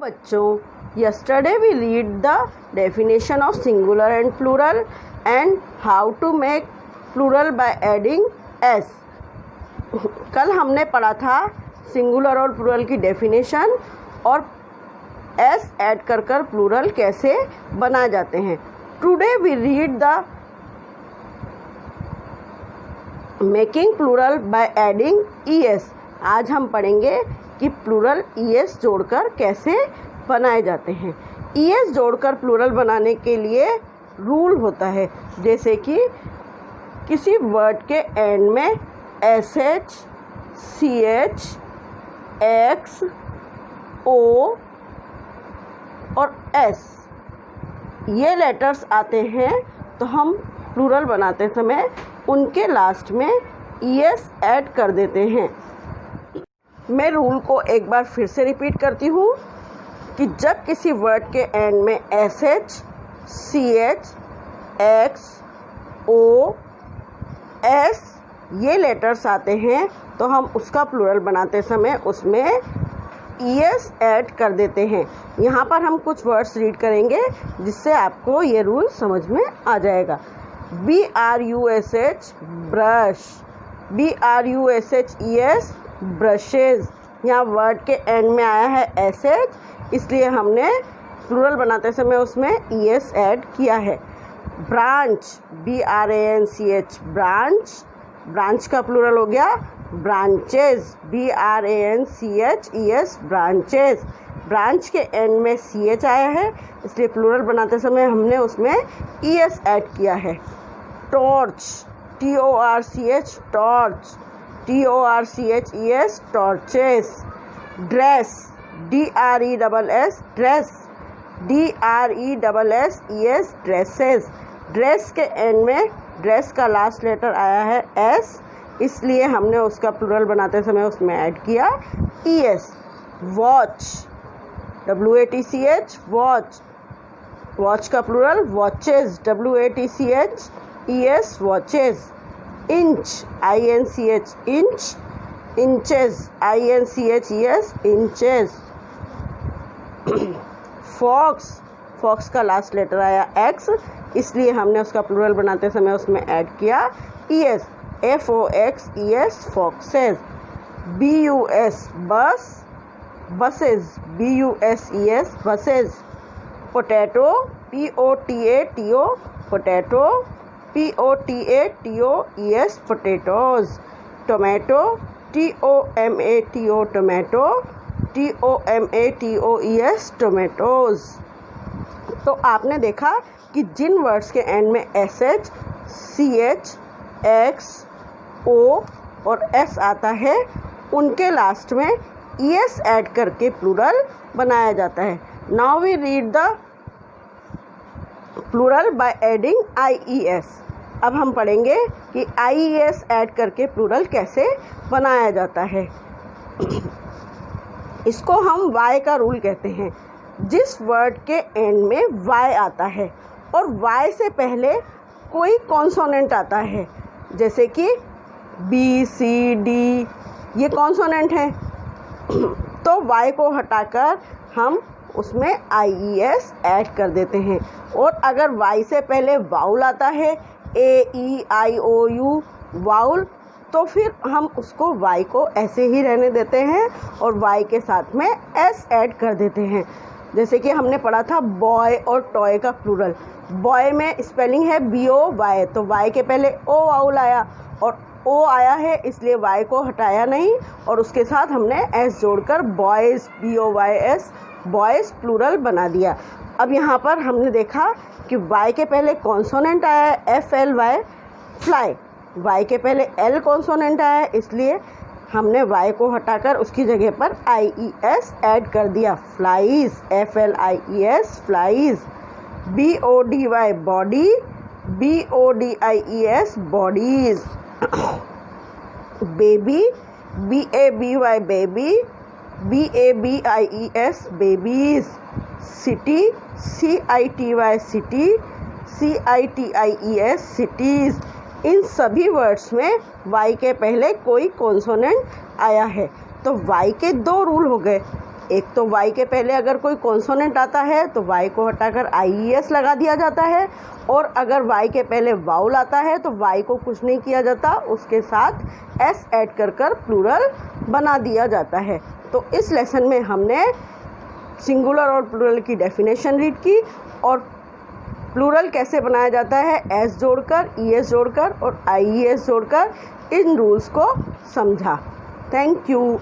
बच्चों, yesterday we read the definition of singular and plural and how to make plural by adding s. कल हमने पढ़ा था singular और प्लूरल की डेफिनेशन और s ऐड कर कर प्लूरल कैसे बनाए जाते हैं. Today we read the making plural by adding es. आज हम पढ़ेंगे कि प्लूरल es जोड़कर कैसे बनाए जाते हैं. es जोड़कर प्लूरल बनाने के लिए रूल होता है, जैसे कि किसी वर्ड के एंड में sh, ch, x, o और s ये लेटर्स आते हैं तो हम प्लूरल बनाते समय उनके लास्ट में es ऐड कर देते हैं. मैं रूल को एक बार फिर से रिपीट करती हूँ कि जब किसी वर्ड के एंड में sh, ch, x, o, s ये लेटर्स आते हैं तो हम उसका प्लूरल बनाते समय उसमें es ऐड कर देते हैं. यहाँ पर हम कुछ वर्ड्स रीड करेंगे जिससे आपको ये रूल समझ में आ जाएगा. brush, brush, brush, brushes. यहाँ वर्ड के एंड में आया है sh, इसलिए हमने प्लूरल बनाते समय उसमें es ऐड किया है. ब्रांच, branch, ब्रांच, ब्रांच का प्लूरल हो गया ब्रांचेस, branches, ब्रांचेस. ब्रांच के एंड में ch आया है, इसलिए प्लूरल बनाते समय हमने उसमें es ऐड किया है. Torch, torch, torch, torches, torches. Dress, dress, dress, dress, dresses. Dress के एंड में ड्रेस का लास्ट लेटर आया है s, इसलिए हमने उसका प्लूरल बनाते समय उसमें ऐड किया es. Watch, watch, watch, watch का plural watches, watches, watches. Inch, inch, inches, inches. Fox, fox का लास्ट लेटर आया x, इसलिए हमने उसका प्लूरल बनाते समय उसमें ऐड किया es, foxes, फॉक्सेस. bus, बस, buses, buses, buses. Potato, potato, potato, potato, potatoes. Tomato, tomato, tomato, tomatoes, tomatoes. तो आपने देखा कि जिन वर्ड्स के एंड में sh, ch, x, o और s आता है उनके लास्ट में es ऐड करके प्लूरल बनाया जाता है. Now we read the plural by adding ies. अब हम पढ़ेंगे कि ies ऐड करके प्लूरल कैसे बनाया जाता है. इसको हम y का रूल कहते हैं. जिस वर्ड के एंड में y आता है और y से पहले कोई कॉन्सोनेंट आता है, जैसे कि b, c, d ये कॉन्सोनेंट हैं, तो y को हटाकर हम उसमें ies ऐड कर देते हैं. और अगर y से पहले वाउल आता है a, e, i, o, u vowel, तो फिर हम उसको y को ऐसे ही रहने देते हैं और y के साथ में s ऐड कर देते हैं. जैसे कि हमने पढ़ा था बॉय और टॉय का प्लूरल. बॉय में स्पेलिंग है boy, तो y के पहले o वाउल आया और o आया है, इसलिए y को हटाया नहीं और उसके साथ हमने s जोड़कर बॉयज़, boys, बॉयज़ प्लूरल बना दिया. अब यहाँ पर हमने देखा कि y के पहले कॉन्सोनेंट आया है fly, फ्लाई. y के पहले l कॉन्सोनेंट आया है, इसलिए हमने y को हटाकर उसकी जगह पर ies ऐड कर दिया. Flies, flies, flies. body, body, bodies, bodies. Baby, baby, baby, babies, babies. City, city, cities, cities. इन सभी वर्ड्स में y के पहले कोई कॉन्सोनेंट आया है, तो y के दो रूल हो गए. एक तो y के पहले अगर कोई कॉन्सोनेंट आता है तो y को हटाकर IES लगा दिया जाता है, और अगर y के पहले वाउल आता है तो y को कुछ नहीं किया जाता, उसके साथ s ऐड कर प्लूरल बना दिया जाता है। तो इस लेसन में हमने सिंगुलर और प्लूरल की डेफिनेशन रीड की और प्लूरल कैसे बनाया जाता है एस जोड़कर, ES जोड़कर और IES जोड़कर इन रूल्स को समझा। Thank you.